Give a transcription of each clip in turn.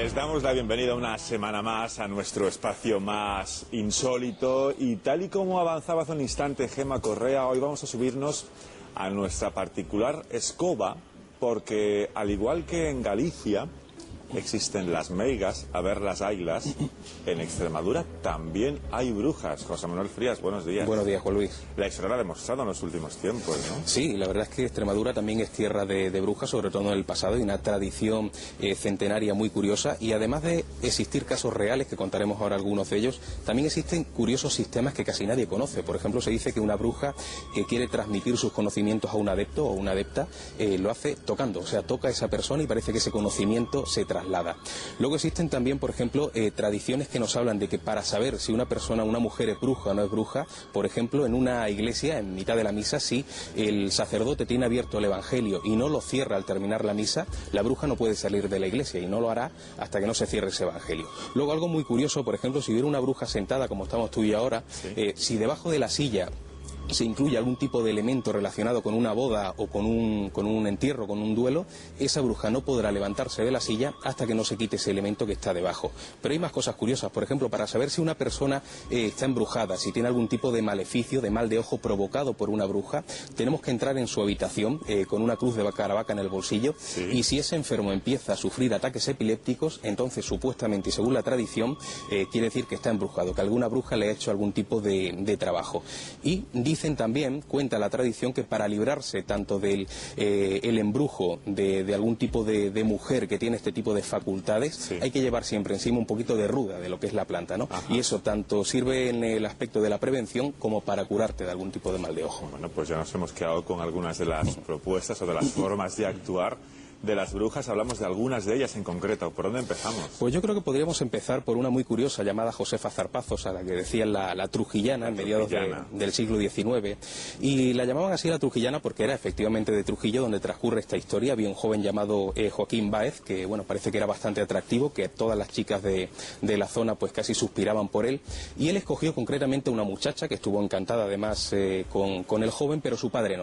Les damos la bienvenida una semana más a nuestro espacio más insólito y tal y como avanzaba hace un instante Gema Correa, hoy vamos a subirnos a nuestra particular escoba porque al igual que en Galicia existen las meigas, a ver las ailas, en Extremadura también hay brujas. José Manuel Frías, buenos días. Buenos días, Juan Luis. La historia lo ha demostrado en los últimos tiempos, ¿no? Sí, la verdad es que Extremadura también es tierra de brujas, sobre todo en el pasado, y una tradición centenaria muy curiosa, y además de existir casos reales, que contaremos ahora algunos de ellos, también existen curiosos sistemas que casi nadie conoce. Por ejemplo, se dice que una bruja que quiere transmitir sus conocimientos a un adepto o una adepta, lo hace tocando, o sea, toca a esa persona y parece que ese conocimiento se traslada. Luego existen también, por ejemplo, tradiciones que nos hablan de que para saber si una persona, una mujer es bruja o no es bruja, por ejemplo, en una iglesia, en mitad de la misa, si el sacerdote tiene abierto el evangelio y no lo cierra al terminar la misa, la bruja no puede salir de la iglesia y no lo hará hasta que no se cierre ese evangelio. Luego algo muy curioso, por ejemplo, si hubiera una bruja sentada como estamos tú y yo ahora, sí, si debajo de la silla se incluye algún tipo de elemento relacionado con una boda o con un entierro, con un duelo, esa bruja no podrá levantarse de la silla hasta que no se quite ese elemento que está debajo. Pero hay más cosas curiosas, por ejemplo, para saber si una persona está embrujada, si tiene algún tipo de maleficio, de mal de ojo provocado por una bruja, tenemos que entrar en su habitación con una cruz de Caravaca en el bolsillo, sí, y si ese enfermo empieza a sufrir ataques epilépticos, entonces supuestamente y según la tradición quiere decir que está embrujado, que alguna bruja le ha hecho algún tipo de trabajo. Y dicen también, cuenta la tradición, que para librarse tanto del el embrujo de algún tipo de mujer que tiene este tipo de facultades, sí, hay que llevar siempre encima un poquito de ruda de lo que es la planta, ¿no? Ajá. Y eso tanto sirve en el aspecto de la prevención como para curarte de algún tipo de mal de ojo. Bueno, pues ya nos hemos quedado con algunas de las propuestas o de las formas de actuar de las brujas. Hablamos de algunas de ellas en concreto. ¿Por dónde empezamos? Pues yo creo que podríamos empezar por una muy curiosa llamada Josefa Zarpazos, a la que decían la trujillana en mediados del siglo XIX. Y la llamaban así la trujillana porque era efectivamente de Trujillo donde transcurre esta historia. Había un joven llamado Joaquín Báez, que bueno, parece que era bastante atractivo, que todas las chicas de la zona pues casi suspiraban por él. Y él escogió concretamente una muchacha que estuvo encantada además con el joven, pero su padre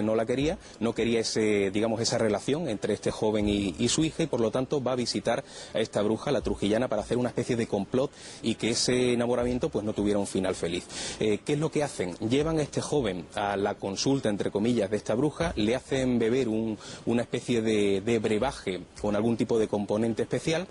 no la quería, no quería esa relación entre este joven y su hija, y por lo tanto va a visitar a esta bruja, la trujillana, para hacer una especie de complot y que ese enamoramiento pues no tuviera un final feliz. ¿Qué es lo que hacen? Llevan a este joven a la consulta, entre comillas, de esta bruja, le hacen beber una especie de brebaje con algún tipo de componente especial.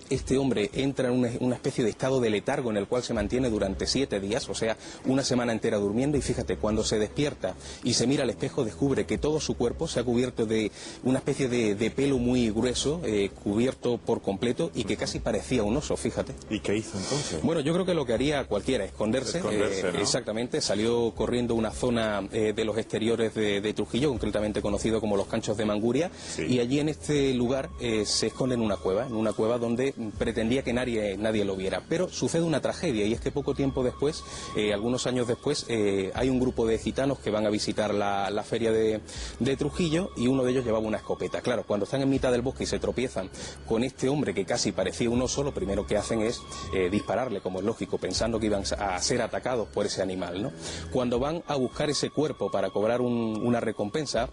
Este hombre entra en una especie de estado de letargo en el cual se mantiene durante 7 días, o sea, una semana entera durmiendo, y fíjate, cuando se despierta y se mira al espejo descubre que todo su cuerpo se ha cubierto de una especie de pelo muy grueso, cubierto por completo, y que casi parecía un oso, fíjate. ¿Y qué hizo entonces? Bueno, yo creo que lo que haría cualquiera, esconderse, ¿no? Exactamente, salió corriendo una zona de los exteriores de Trujillo, concretamente conocido como los Canchos de Manguria, sí, y allí en este lugar se esconde en una cueva donde pretendía que nadie lo viera. Pero sucede una tragedia, y es que poco tiempo después, algunos años después, hay un grupo de gitanos que van a visitar la feria de Trujillo, y uno de ellos llevaba una escopeta. Claro, cuando están en mitad del bosque y se tropiezan con este hombre que casi parecía un oso, lo primero que hacen es dispararle, como es lógico, pensando que iban a ser atacados por ese animal, ¿no? Cuando van a buscar ese cuerpo para cobrar una recompensa,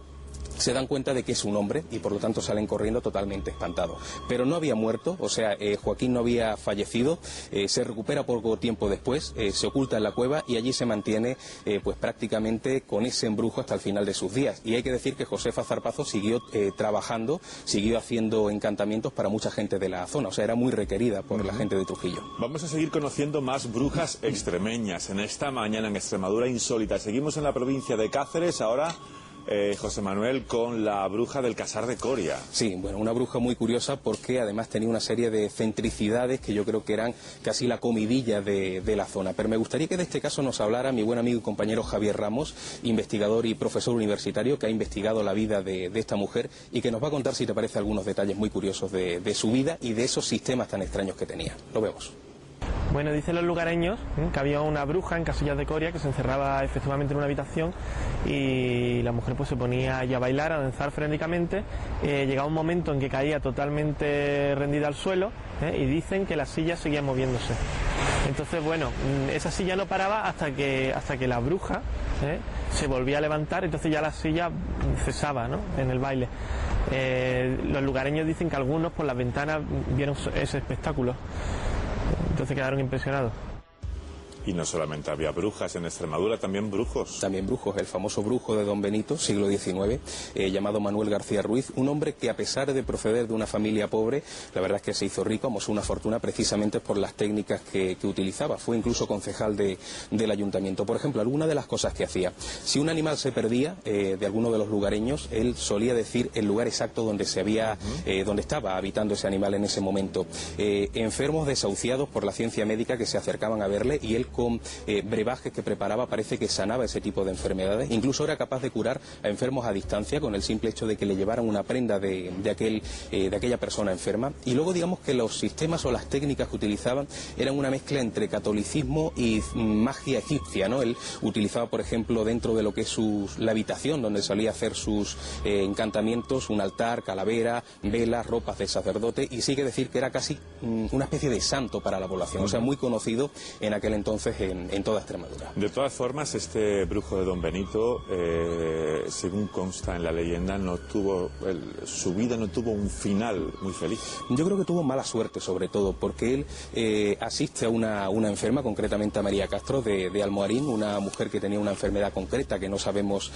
se dan cuenta de que es un hombre y por lo tanto salen corriendo totalmente espantados. Pero no había muerto, o sea, Joaquín no había fallecido, se recupera poco tiempo después, se oculta en la cueva y allí se mantiene pues prácticamente con ese embrujo hasta el final de sus días. Y hay que decir que Josefa Zarpazos siguió trabajando, siguió haciendo encantamientos para mucha gente de la zona, o sea, era muy requerida por la gente de Trujillo. Vamos a seguir conociendo más brujas extremeñas en esta mañana en Extremadura Insólita. Seguimos en la provincia de Cáceres, ahora José Manuel, con la bruja del Casar de Coria. Sí, bueno, una bruja muy curiosa porque además tenía una serie de centricidades que yo creo que eran casi la comidilla de la zona. Pero me gustaría que de este caso nos hablara mi buen amigo y compañero Javier Ramos, investigador y profesor universitario que ha investigado la vida de esta mujer y que nos va a contar, si te parece, algunos detalles muy curiosos de su vida y de esos sistemas tan extraños que tenía. Lo vemos. Bueno, dicen los lugareños que había una bruja en Casillas de Coria que se encerraba efectivamente en una habitación y la mujer pues se ponía a bailar, a danzar frenéticamente. Llegaba un momento en que caía totalmente rendida al suelo y dicen que la silla seguía moviéndose. Entonces, bueno, esa silla no paraba hasta que la bruja se volvía a levantar, entonces ya la silla cesaba, ¿no?, en el baile. Los lugareños dicen que algunos por las ventanas vieron ese espectáculo, entonces quedaron impresionados. Y no solamente había brujas en Extremadura, también brujos. También brujos, el famoso brujo de Don Benito, siglo XIX, llamado Manuel García Ruiz, un hombre que a pesar de proceder de una familia pobre, la verdad es que se hizo rico, amasó una fortuna precisamente por las técnicas que utilizaba. Fue incluso concejal del ayuntamiento. Por ejemplo, alguna de las cosas que hacía. Si un animal se perdía de alguno de los lugareños, él solía decir el lugar exacto donde donde estaba habitando ese animal en ese momento. Enfermos desahuciados por la ciencia médica que se acercaban a verle, y él con brebajes que preparaba parece que sanaba ese tipo de enfermedades. Incluso era capaz de curar a enfermos a distancia con el simple hecho de que le llevaran una prenda de aquella persona enferma. Y luego digamos que los sistemas o las técnicas que utilizaban eran una mezcla entre catolicismo y magia egipcia, ¿no? Él utilizaba, por ejemplo, dentro de lo que es la habitación donde solía hacer sus encantamientos, un altar, calavera, velas, ropas de sacerdote, y sí que decir que era casi una especie de santo para la población, o sea, muy conocido en aquel entonces en toda Extremadura. De todas formas, este brujo de Don Benito, según consta en la leyenda, su vida no tuvo un final muy feliz. Yo creo que tuvo mala suerte, sobre todo, porque él asiste a una enferma, concretamente a María Castro de Almoharín, una mujer que tenía una enfermedad concreta que no sabemos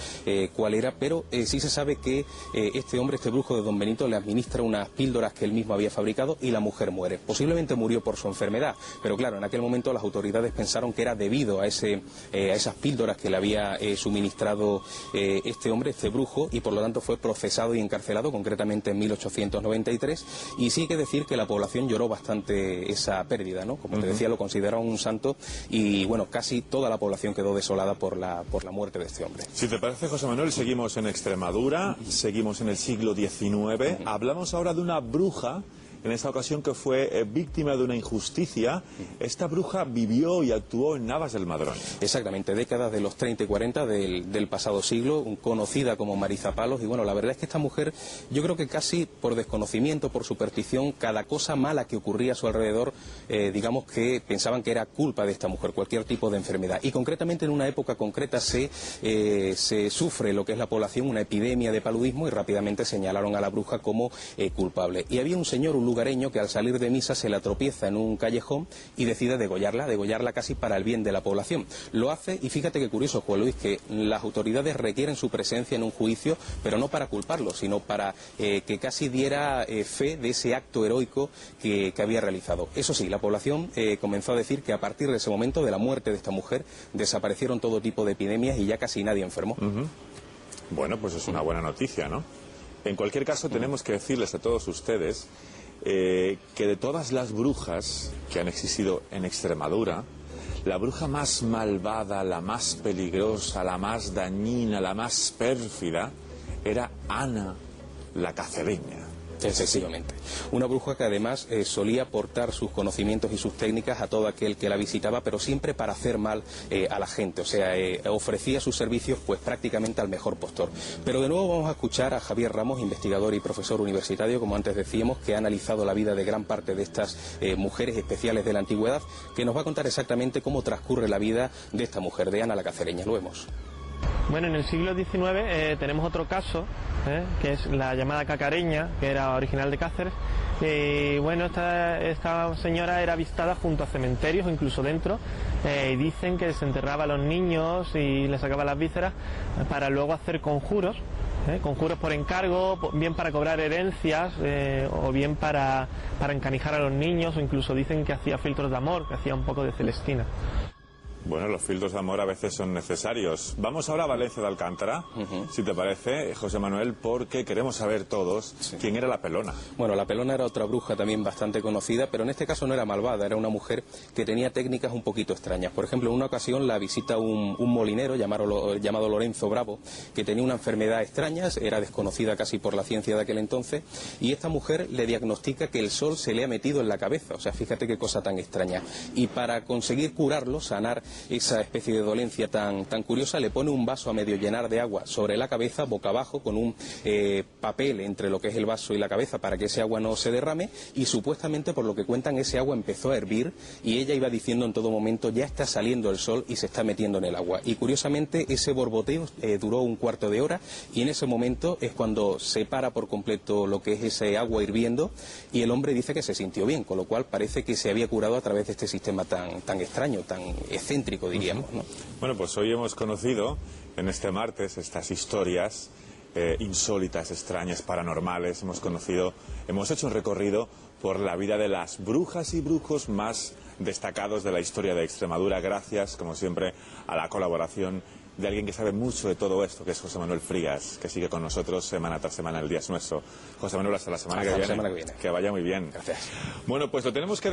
cuál era, pero sí se sabe que este brujo de Don Benito le administra unas píldoras que él mismo había fabricado y la mujer muere. Posiblemente murió por su enfermedad, pero claro, en aquel momento las autoridades pensaron que era debido a esas píldoras que le había suministrado este brujo, y por lo tanto fue procesado y encarcelado, concretamente en 1893, y sí hay que decir que la población lloró bastante esa pérdida, ¿no? Como te decía, lo consideraron un santo, y bueno, casi toda la población quedó desolada por la muerte de este hombre. Si te parece, José Manuel, seguimos en Extremadura, seguimos en el siglo XIX, hablamos ahora de una bruja, en esta ocasión que fue víctima de una injusticia. Esta bruja vivió y actuó en Navas del Madrón. Exactamente, décadas de los 30 y 40 del pasado siglo, conocida como Marizapalos, y bueno, la verdad es que esta mujer, yo creo que casi por desconocimiento, por superstición, cada cosa mala que ocurría a su alrededor, digamos que pensaban que era culpa de esta mujer, cualquier tipo de enfermedad. Y concretamente en una época concreta se sufre lo que es la población, una epidemia de paludismo, y rápidamente señalaron a la bruja como culpable. Y había un señor, un lugareño, que al salir de misa se la tropieza en un callejón y decide degollarla casi para el bien de la población. Lo hace, y fíjate qué curioso, Juan Luis, que las autoridades requieren su presencia en un juicio, pero no para culparlo, sino para que casi diera fe de ese acto heroico que había realizado. Eso sí, la población comenzó a decir que a partir de ese momento, de la muerte de esta mujer, desaparecieron todo tipo de epidemias y ya casi nadie enfermó. Bueno, pues es una buena noticia, ¿no? En cualquier caso, tenemos que decirles a todos ustedes que de todas las brujas que han existido en Extremadura, la bruja más malvada, la más peligrosa, la más dañina, la más pérfida, era Ana la Cacereña. Excesivamente. Una bruja que además solía aportar sus conocimientos y sus técnicas a todo aquel que la visitaba, pero siempre para hacer mal a la gente. O sea, ofrecía sus servicios pues prácticamente al mejor postor. Pero de nuevo vamos a escuchar a Javier Ramos, investigador y profesor universitario, como antes decíamos, que ha analizado la vida de gran parte de estas mujeres especiales de la antigüedad, que nos va a contar exactamente cómo transcurre la vida de esta mujer, de Ana la Cacereña. Lo vemos. Bueno, en el siglo XIX tenemos otro caso, que es la llamada Cacareña, que era original de Cáceres. Bueno, esta señora era avistada junto a cementerios o incluso dentro, y dicen que desenterraba a los niños y les sacaba las vísceras para luego hacer conjuros, conjuros por encargo, bien para cobrar herencias o bien para encanijar a los niños, o incluso dicen que hacía filtros de amor, que hacía un poco de Celestina. Bueno, los filtros de amor a veces son necesarios. Vamos ahora a Valencia de Alcántara, si te parece, José Manuel, porque queremos saber todos quién era la Pelona. Bueno, la Pelona era otra bruja también bastante conocida, pero en este caso no era malvada, era una mujer que tenía técnicas un poquito extrañas. Por ejemplo, en una ocasión la visita un molinero llamado Lorenzo Bravo, que tenía una enfermedad extraña, era desconocida casi por la ciencia de aquel entonces, y esta mujer le diagnostica que el sol se le ha metido en la cabeza. O sea, fíjate qué cosa tan extraña. Y para conseguir curarlo, sanar esa especie de dolencia tan curiosa, le pone un vaso a medio llenar de agua sobre la cabeza, boca abajo, con un papel entre lo que es el vaso y la cabeza para que ese agua no se derrame, y supuestamente, por lo que cuentan, ese agua empezó a hervir y ella iba diciendo en todo momento: ya está saliendo el sol y se está metiendo en el agua. Y curiosamente ese borboteo duró un cuarto de hora, y en ese momento es cuando se para por completo lo que es ese agua hirviendo, y el hombre dice que se sintió bien, con lo cual parece que se había curado a través de este sistema tan extraño, tan excéntrico, diríamos, ¿no? Bueno, pues hoy hemos conocido en este martes estas historias insólitas, extrañas, paranormales. Hemos hecho un recorrido por la vida de las brujas y brujos más destacados de la historia de Extremadura, gracias, como siempre, a la colaboración de alguien que sabe mucho de todo esto, que es José Manuel Frías, que sigue con nosotros semana tras semana. El día es nuestro. José Manuel, hasta la semana que viene. La semana que viene. Que vaya muy bien. Gracias. Bueno, pues lo tenemos que